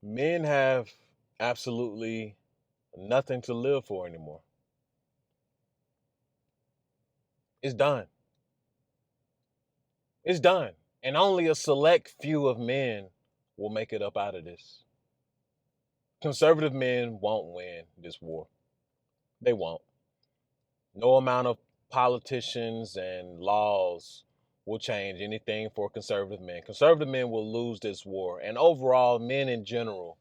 Men have absolutely nothing to live for anymore. It's done. It's done. And only a select few of men will make it up out of this. Conservative men won't win this war. They won't. No amount of politicians and laws will change anything for conservative men. Conservative men will lose this war. And overall, men in general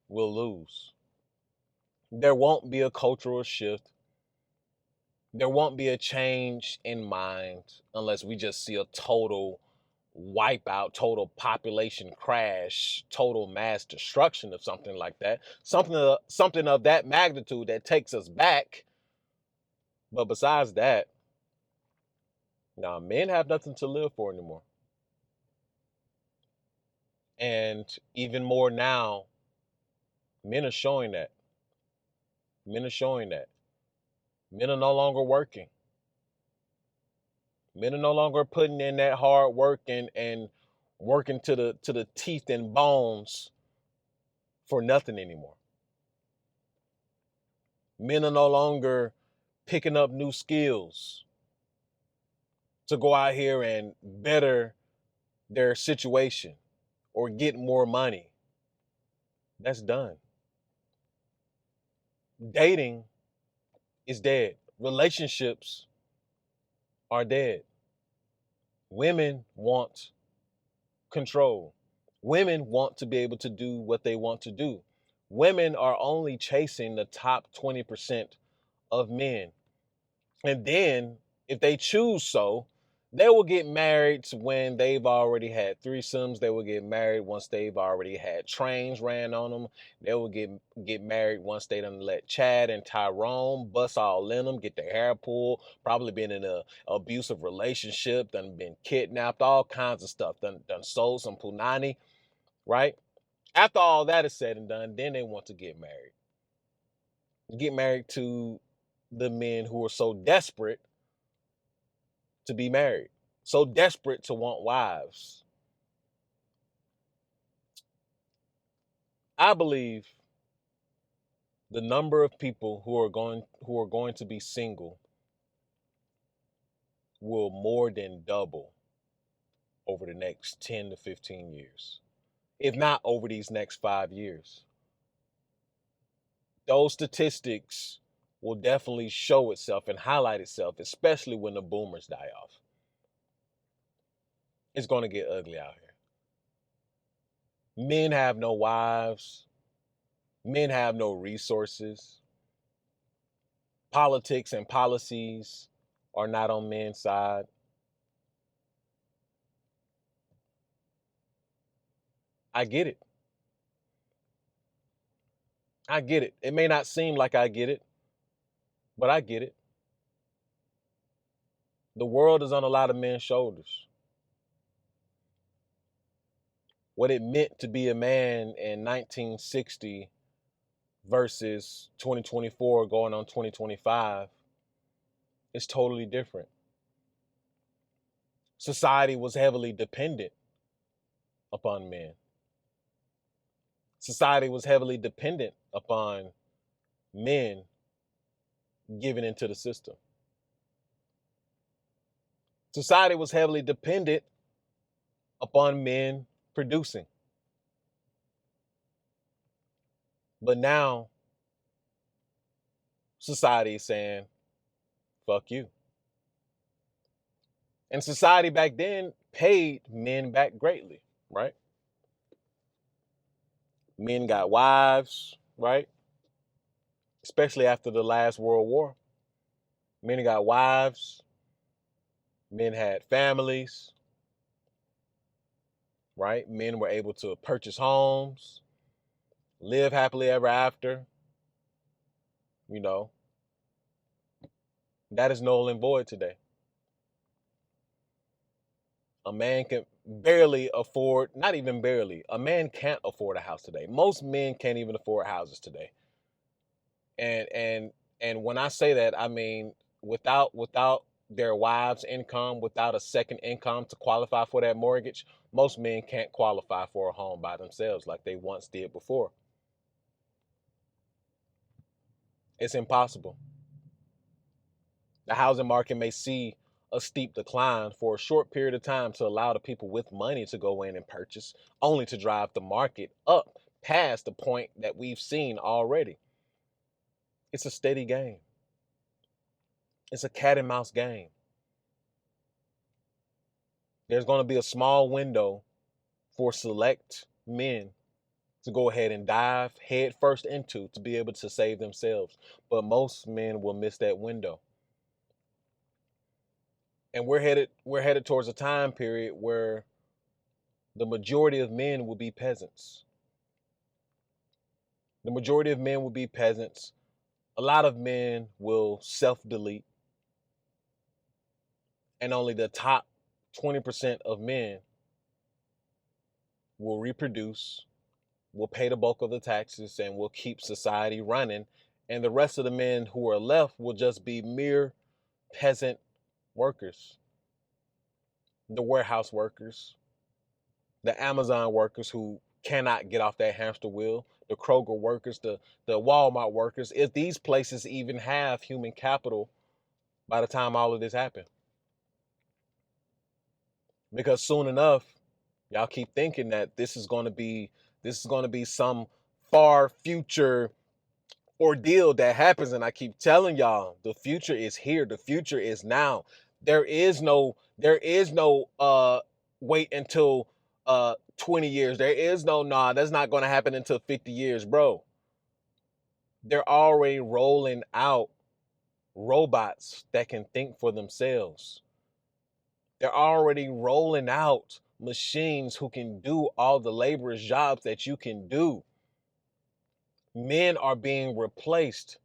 will lose. There won't be a cultural shift. There won't be a change in mind unless we just see a total wipeout, total population crash, total mass destruction of something like that. Something of that magnitude that takes us back. But besides that, now men have nothing to live for anymore. And even more now, men are showing that. Men are showing that. Men are no longer working. Men are no longer putting in that hard work and working to the teeth and bones for nothing anymore. Men are no longer picking up new skills to go out here and better their situation or get more money. That's done. Dating is dead. Relationships are dead. Women want control. Women want to be able to do what they want to do. Women are only chasing the top 20% of men. And then, if they choose so, they will get married when they've already had threesomes. They will get married once they've already had trains ran on them. They will get married once they done let Chad and Tyrone bust all in them, get their hair pulled, probably been in a abusive relationship, done been kidnapped, all kinds of stuff, done sold some punani, right? After all that is said and done, then they want to get married. Get married to the men who are so desperate to be married, so desperate to want wives. I believe the number of people who are going to be single will more than double over the next 10 to 15 years, if not over these next 5 years. Those statistics will definitely show itself and highlight itself, especially when the boomers die off. It's going to get ugly out here. Men have no wives. Men have no resources. Politics and policies are not on men's side. I get it. I get it. It may not seem like I get it, but I get it. The world is on a lot of men's shoulders. What it meant to be a man in 1960 versus 2024 going on 2025 is totally different. Society was heavily dependent upon men. Society was heavily dependent upon men giving into the system. Society was heavily dependent upon men producing. But now society is saying, fuck you. And society back then paid men back greatly, right? Men got wives, right? Especially after the last World War. Men got wives, men had families, right? Men were able to purchase homes, live happily ever after. You know, that is null and void today. A man can barely afford, not even barely, a man can't afford a house today. Most men can't even afford houses today. And when I say that, I mean without their wives' income, without a second income to qualify for that mortgage, Most men can't qualify for a home by themselves like they once did before. It's impossible. The housing market may see a steep decline for a short period of time to allow the people with money to go in and purchase, only to drive the market up past the point that we've seen already. It's a steady game. It's a cat and mouse game. There's going to be a small window for select men to go ahead and dive head first into to be able to save themselves. But most men will miss that window. And we're headed towards a time period where the majority of men will be peasants. The majority of men will be peasants. A lot of men will self-delete, and only the top 20% of men will reproduce, will pay the bulk of the taxes, and will keep society running. And the rest of the men who are left will just be mere peasant workers. The warehouse workers, the Amazon workers who cannot get off that hamster wheel, the Kroger workers, the Walmart workers, if these places even have human capital by the time all of this happens. Because soon enough, y'all keep thinking that this is going to be some far future ordeal that happens, and I keep telling y'all, the future is here. The future is now. There is no wait until 20 years. There is no, nah, that's not going to happen until 50 years, bro. They're already rolling out robots that can think for themselves. They're already rolling out machines who can do all the laborious jobs that you can do. Men are being replaced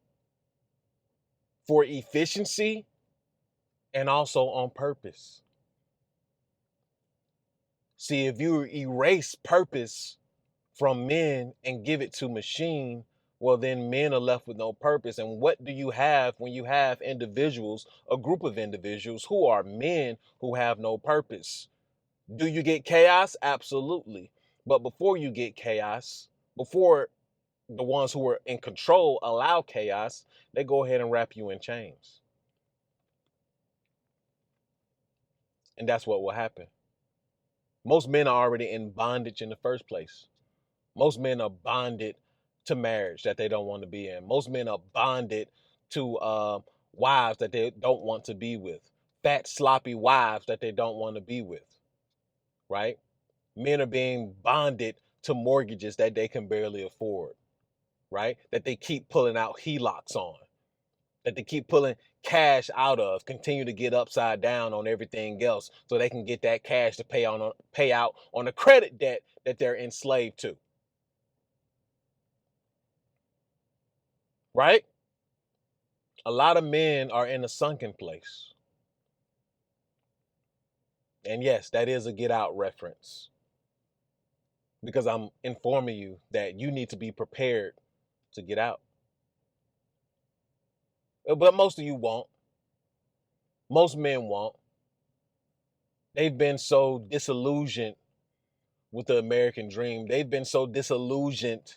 for efficiency and also on purpose. See, if you erase purpose from men and give it to machine, well, then men are left with no purpose. And what do you have when you have individuals, a group of individuals who are men who have no purpose? Do you get chaos? Absolutely. But before you get chaos, before the ones who are in control allow chaos, they go ahead and wrap you in chains. And that's what will happen. Most men are already in bondage in the first place. Most men are bonded to marriage that they don't want to be in. Most men are bonded to wives that they don't want to be with. Fat, sloppy wives that they don't want to be with. Right? Men are being bonded to mortgages that they can barely afford. Right? That they keep pulling out HELOCs on. That they keep pulling cash out of, continue to get upside down on everything else so they can get that cash to pay out on the credit debt that they're enslaved to. Right? A lot of men are in a sunken place. And yes, that is a Get Out reference. Because I'm informing you that you need to be prepared to get out. But most of you won't. Most men won't. They've been so disillusioned with the American dream. They've been so disillusioned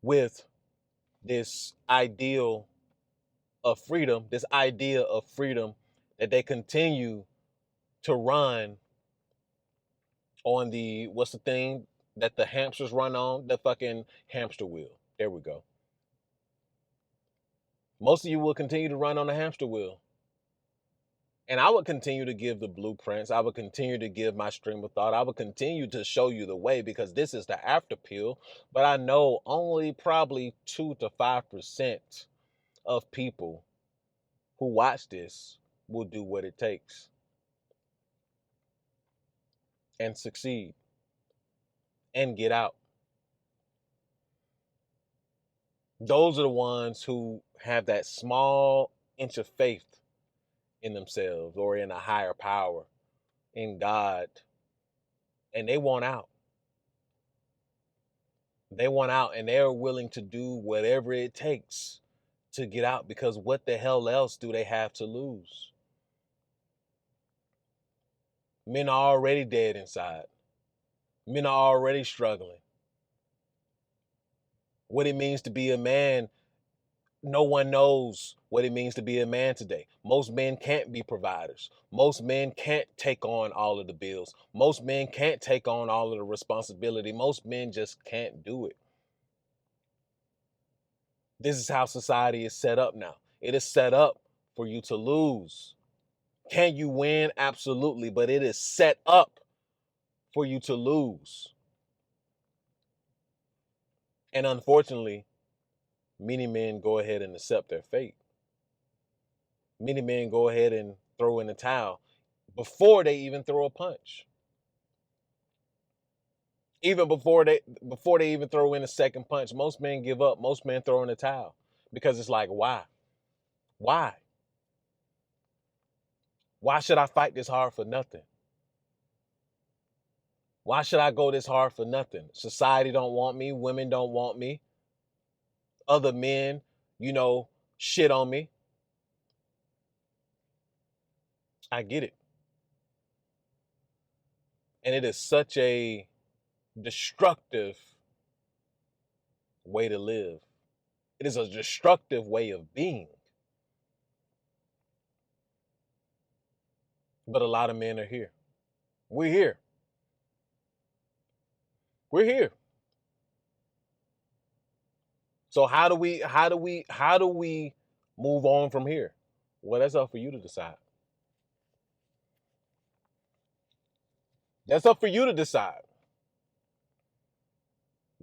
with this ideal of freedom, this idea of freedom, that they continue to run on the, what's the thing that the hamsters run on? The fucking hamster wheel. There we go. Most of you will continue to run on the hamster wheel. And I would continue to give the blueprints. I would continue to give my stream of thought. I would continue to show you the way, because this is the after pill. But I know only probably 2 to 5% of people who watch this will do what it takes and succeed and get out. Those are the ones who have that small inch of faith in themselves or in a higher power, in God, and they want out. They want out, and they're willing to do whatever it takes to get out, because what the hell else do they have to lose? Men are already dead inside. Men are already struggling. What it means to be a man, no one knows what it means to be a man today. Most men can't be providers. Most men can't take on all of the bills. Most men can't take on all of the responsibility. Most men just can't do it. This is how society is set up now. It is set up for you to lose. Can you win? Absolutely. But it is set up for you to lose. And unfortunately, many men go ahead and accept their fate. Many men go ahead and throw in the towel before they even throw a punch. Even before they even throw in a second punch, most men give up. Most men throw in the towel because it's like, why? Why? Why should I fight this hard for nothing? Why should I go this hard for nothing? Society don't want me. Women don't want me. Other men, shit on me. I get it. And it is such a destructive way to live. It is a destructive way of being. But a lot of men are here. We're here. We're here. So how do we move on from here? Well, that's up for you to decide. That's up for you to decide.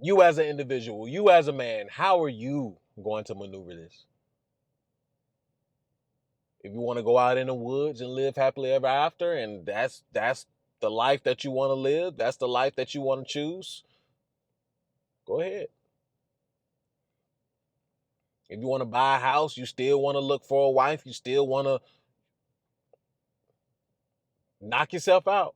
You as an individual, you as a man, how are you going to maneuver this? If you want to go out in the woods and live happily ever after, and that's the life that you want to live, that's the life that you want to choose, go ahead. If you want to buy a house, you still want to look for a wife, you still want to knock yourself out.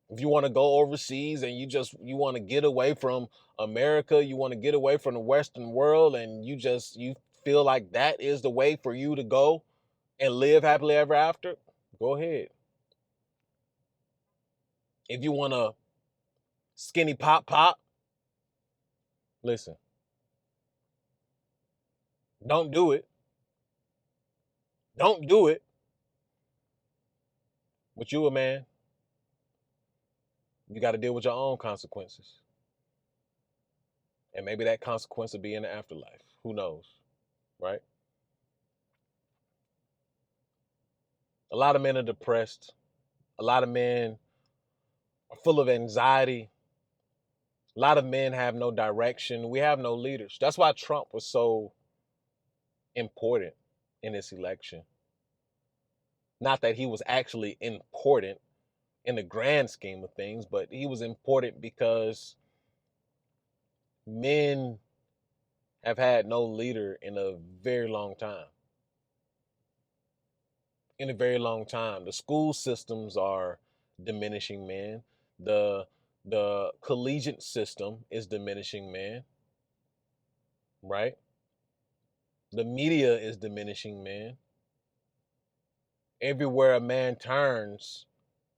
If you want to go overseas and you want to get away from America, you want to get away from the Western world, and you feel like that is the way for you to go and live happily ever after, go ahead. If you want to skinny pop, listen, don't do it. Don't do it. But you a man. You got to deal with your own consequences. And maybe that consequence will be in the afterlife. Who knows? Right? A lot of men are depressed. A lot of men are full of anxiety. A lot of men have no direction. We have no leaders. That's why Trump was so important in this election. Not that he was actually important in the grand scheme of things, but he was important because men have had no leader in a very long time. In a very long time. The school systems are diminishing men. The collegiate system is diminishing men, right? The media is diminishing men. Everywhere a man turns,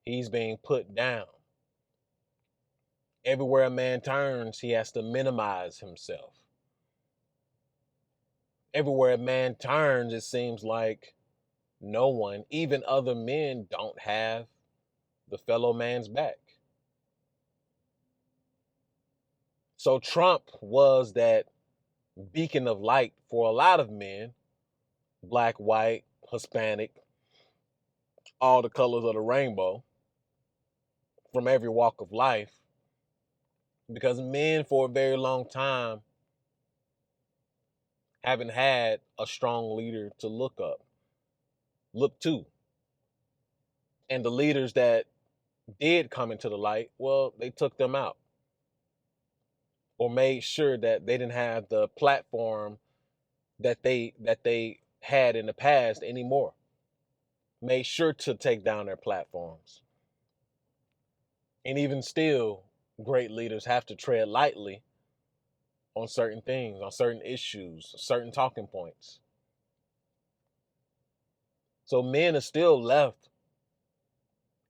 he's being put down. Everywhere a man turns, he has to minimize himself. Everywhere a man turns, it seems like no one, even other men, don't have the fellow man's back. So Trump was that beacon of light for a lot of men, black, white, Hispanic, all the colors of the rainbow, from every walk of life, because men for a very long time haven't had a strong leader to look to. And the leaders that did come into the light, well, they took them out or made sure that they didn't have the platform that they had in the past anymore. Made sure to take down their platforms. And even still, great leaders have to tread lightly on certain things, on certain issues, certain talking points. So men are still left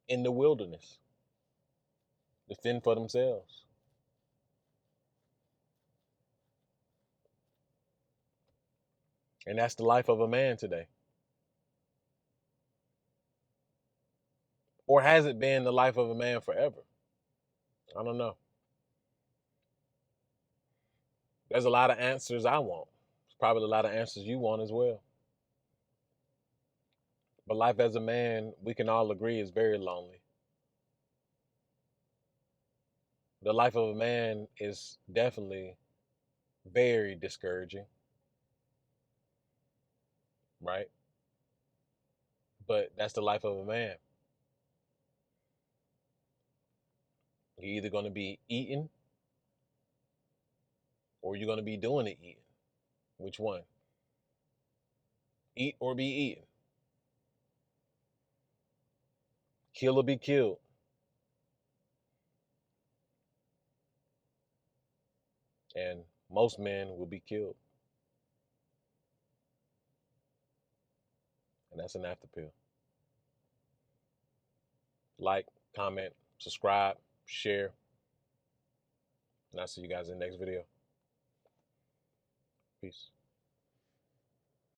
in the wilderness. to fend for themselves. And that's the life of a man today. Or has it been the life of a man forever? I don't know. There's a lot of answers I want. There's probably a lot of answers you want as well. But life as a man, we can all agree, is very lonely. The life of a man is definitely very discouraging, right? But that's the life of a man. You're either going to be eating or you're going to be doing the eating. Which one? Eat or be eaten. Kill or be killed. And most men will be killed. And that's an after pill. Like, comment, subscribe, share. And I'll see you guys in the next video. Peace.